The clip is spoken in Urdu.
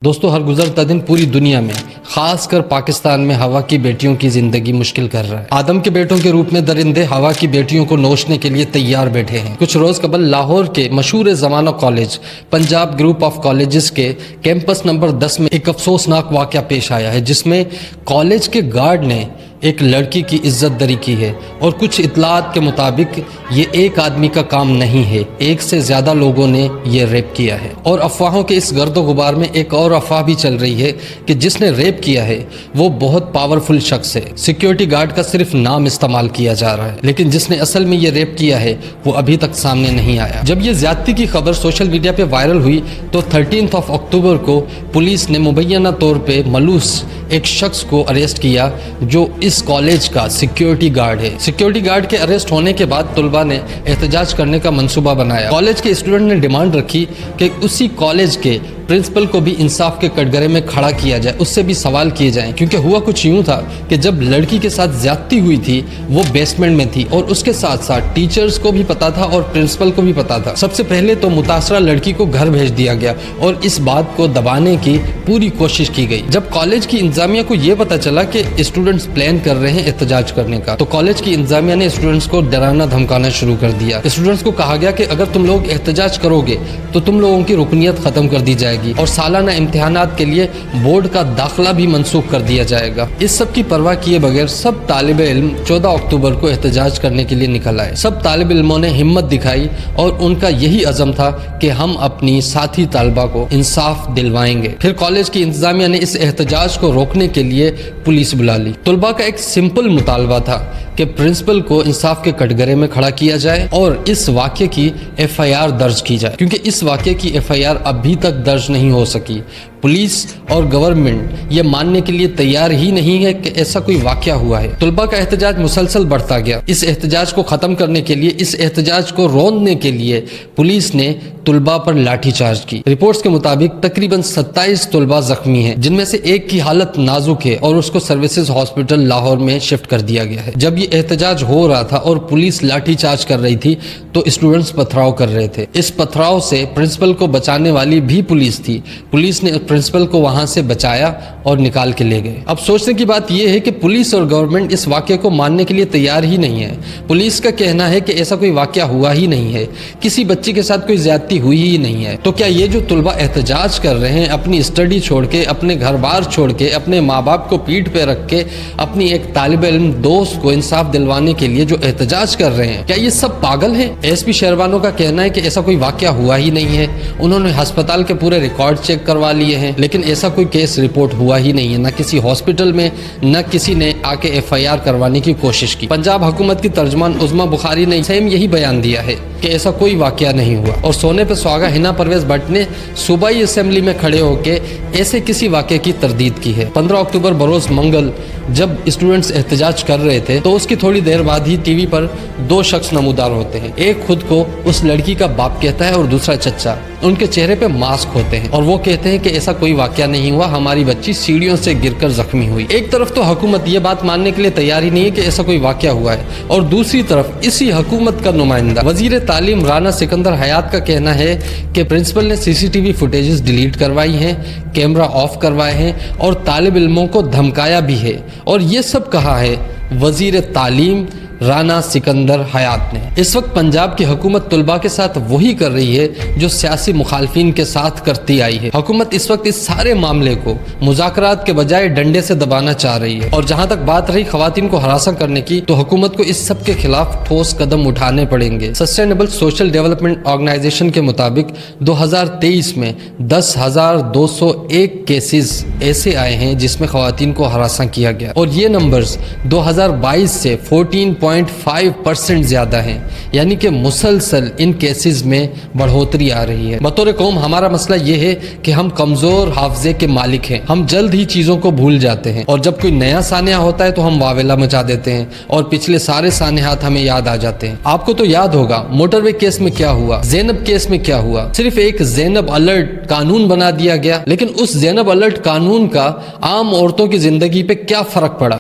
دوستو ہر گزرتا دن پوری دنیا میں خاص کر پاکستان میں ہوا کی بیٹیوں کی زندگی مشکل کر رہا ہے۔ آدم کے بیٹوں کے روپ میں درندے ہوا کی بیٹیوں کو نوچنے کے لیے تیار بیٹھے ہیں۔ کچھ روز قبل لاہور کے مشہور زمانہ college Punjab group of colleges کے کیمپس نمبر 10 میں ایک افسوسناک واقعہ پیش آیا ہے، جس میں کالج کے گارڈ نے ایک لڑکی کی عزت دری کی ہے، اور کچھ اطلاعات کے مطابق یہ ایک آدمی کا کام نہیں ہے، ایک سے زیادہ لوگوں نے یہ ریپ کیا ہے۔ اور افواہوں کے اس گرد و غبار میں ایک اور افواہ بھی چل رہی ہے کہ جس نے ریپ کیا ہے وہ بہت پاورفل شخص ہے۔ سیکیورٹی گارڈ کا صرف نام استعمال کیا جا رہا ہے، لیکن جس نے اصل میں یہ ریپ کیا ہے وہ ابھی تک سامنے نہیں آیا۔ جب یہ زیادتی کی خبر سوشل میڈیا پہ وائرل ہوئی تو 13 اکتوبر کو پولیس نے مبینہ طور پہ ملوث ایک شخص کو اریسٹ کیا جو اس کالج کا سیکیورٹی گارڈ ہے۔ سیکیورٹی گارڈ کے اریسٹ ہونے کے بعد طلباء نے احتجاج کرنے کا منصوبہ بنایا۔ کالج کے اسٹوڈنٹ نے ڈیمانڈ رکھی کہ اسی کالج کے پرنسپل کو بھی انصاف کے کٹگرے میں کھڑا کیا جائے، اس سے بھی سوال کیے جائیں، کیونکہ ہوا کچھ یوں تھا کہ جب لڑکی کے ساتھ زیادتی ہوئی تھی وہ بیسمنٹ میں تھی، اور اس کے ساتھ ساتھ ٹیچرز کو بھی پتا تھا اور پرنسپل کو بھی پتا تھا۔ سب سے پہلے تو متاثرہ لڑکی کو گھر بھیج دیا گیا اور اس بات کو دبانے کی پوری کوشش کی گئی۔ جب کالج کی انتظامیہ کو یہ پتا چلا کہ اسٹوڈنٹس پلان کر رہے ہیں احتجاج کرنے کا، تو کالج کی انتظامیہ نے اسٹوڈنٹس کو ڈرانا دھمکانا شروع کر دیا۔ اسٹوڈنٹس کو کہا گیا کہ اگر تم لوگ احتجاج کرو گے تو تم لوگوں کی رکنیت ختم کر دی جائے گی، اور سالانہ امتحانات کے لیے بورڈ کا داخلہ بھی منسوخ کر دیا جائے گا۔ اس سب کی پرواہ کیے بغیر سب طالب علم 14 اکتوبر کو احتجاج کرنے کے لیے نکل آئے۔ سب طالب علموں نے ہمت دکھائی اور ان کا یہی عزم تھا کہ ہم اپنی ساتھی طالبہ کو انصاف دلوائیں گے۔ پھر کالج کی انتظامیہ نے اس احتجاج کو روکنے کے لیے پولیس بلا لی۔ طلباء کا ایک سمپل مطالبہ تھا کہ پرنسپل کو انصاف کے کٹگرے میں کھڑا کیا جائے اور اس واقعے کی FIR درج کی جائے، کیونکہ اس واقعے کی FIR ابھی تک درج نہیں ہو سکی۔ پولیس اور گورنمنٹ یہ ماننے کے لیے تیار ہی نہیں ہے کہ ایسا کوئی واقعہ ہوا ہے۔ طلباء کا احتجاج مسلسل بڑھتا گیا۔ اس احتجاج کو ختم کرنے کے لیے، اس احتجاج کو روکنے کے لیے پولیس نے طلباء پر لاٹھی چارج کی۔ رپورٹس کے مطابق تقریباً 27 طلباء زخمی ہیں، جن میں سے ایک کی حالت نازک ہے اور اس کو سروسز ہاسپٹل لاہور میں شفٹ کر دیا گیا ہے۔ جب یہ احتجاج ہو رہا تھا اور پولیس لاٹھی چارج کر رہی تھی تو اسٹوڈنٹس پتھراؤ کر رہے تھے۔ اس پتھراؤ سے پرنسپل کو بچانے والی بھی پولیس تھی۔ پولیس نے پرنسپل کو وہاں سے بچایا اور نکال کے لے گئے۔ اب سوچنے کی بات یہ ہے کہ پولیس اور گورنمنٹ اس واقعے کو ماننے کے لیے تیار ہی نہیں ہے۔ پولیس کا کہنا ہے کہ ایسا کوئی واقعہ ہوا ہی نہیں ہے، کسی بچی کے ساتھ کوئی زیادتی ہوئی ہی نہیں ہے۔ تو کیا یہ جو طلباء احتجاج کر رہے ہیں، اپنی اسٹڈی چھوڑ کے، اپنے گھر بار چھوڑ کے، اپنے ماں باپ کو پیٹھ پہ رکھ کے، اپنی ایک طالب علم دوست کو انصاف دلوانے کے لیے جو احتجاج کر رہے ہیں، کیا یہ سب پاگل ہیں؟ SP شیروانوں کا کہنا ہے کہ ایسا کوئی واقعہ ہوا ہی نہیں ہے۔ انہوں نے ہسپتال کے پورے ریکارڈ چیک کروا لیے ہیں، لیکن ایسا کوئی کیس رپورٹ ہوا ہی نہیں ہے، نہ کسی ہاسپٹل میں، نہ کسی نے آ کے FIR کروانے کی کوشش کی۔ پنجاب حکومت کی ترجمان عظمیٰ بخاری نے سیم یہی بیان دیا ہے کہ ایسا کوئی واقعہ نہیں ہوا، اور سونے پہ سہاگا ہنا پرویز بٹ نے صوبائی اسمبلی میں کھڑے ہو کے ایسے کسی واقعے کی تردید کی ہے۔ 15 اکتوبر بروز منگل جب اسٹوڈنٹس احتجاج کر رہے تھے تو اس کی تھوڑی دیر بعد ہی TV پر 2 شخص نمودار ہوتے ہیں۔ ایک خود کو اس لڑکی کا باپ کہتا ہے اور دوسرا چچا۔ ان کے چہرے پہ ماسک ہوتے ہیں اور وہ کہتے ہیں کہ ایسا کوئی واقعہ نہیں ہوا، ہماری بچی سیڑھیوں سے گر کر زخمی ہوئی۔ ایک طرف تو حکومت یہ بات ماننے کے لیے تیار ہی نہیں ہے کہ ایسا کوئی واقعہ ہوا ہے، اور دوسری طرف اسی حکومت کا نمائندہ وزیر تعلیم رانا سکندر حیات کا کہنا ہے کہ پرنسپل نے CCTV فوٹیجز ڈیلیٹ کروائی ہیں، کیمرہ آف کروائے ہیں اور طالب علموں کو دھمکایا بھی ہے، اور یہ سب کہا ہے وزیر تعلیم رانا سکندر حیات نے۔ اس وقت پنجاب کی حکومت طلباء کے ساتھ وہی کر رہی ہے جو سیاسی مخالفین کے ساتھ کرتی آئی ہے۔ حکومت اس وقت اس سارے معاملے کو مذاکرات کے بجائے ڈنڈے سے دبانا چاہ رہی ہے، اور جہاں تک بات رہی خواتین کو ہراساں کرنے کی، تو حکومت کو اس سب کے خلاف ٹھوس قدم اٹھانے پڑیں گے۔ سسٹینیبل سوشل ڈیولپمنٹ آرگنائزیشن کے مطابق 2023 میں 10,201 کیسز ایسے آئے ہیں جس میں خواتین کو ہراساں کیا گیا، اور یہ نمبرز 2022 سے 14.5% زیادہ ہیں، یعنی کہ مسلسل ان کیسز میں بڑھوتری آ رہی ہے۔ بطور قوم ہمارا مسئلہ یہ ہے کہ ہم کمزور حافظے کے مالک ہیں، ہم جلد ہی چیزوں کو بھول جاتے ہیں، اور جب کوئی نیا سانحہ ہوتا ہے تو ہم واویلا مچا دیتے ہیں اور پچھلے سارے سانحات ہمیں یاد آ جاتے ہیں۔ آپ کو تو یاد ہوگا موٹر وے کیس میں کیا ہوا، زینب کیس میں کیا ہوا۔ صرف ایک زینب الرٹ قانون بنا دیا گیا، لیکن اس زینب الرٹ قانون کا عام عورتوں کی زندگی پہ کیا فرق پڑا؟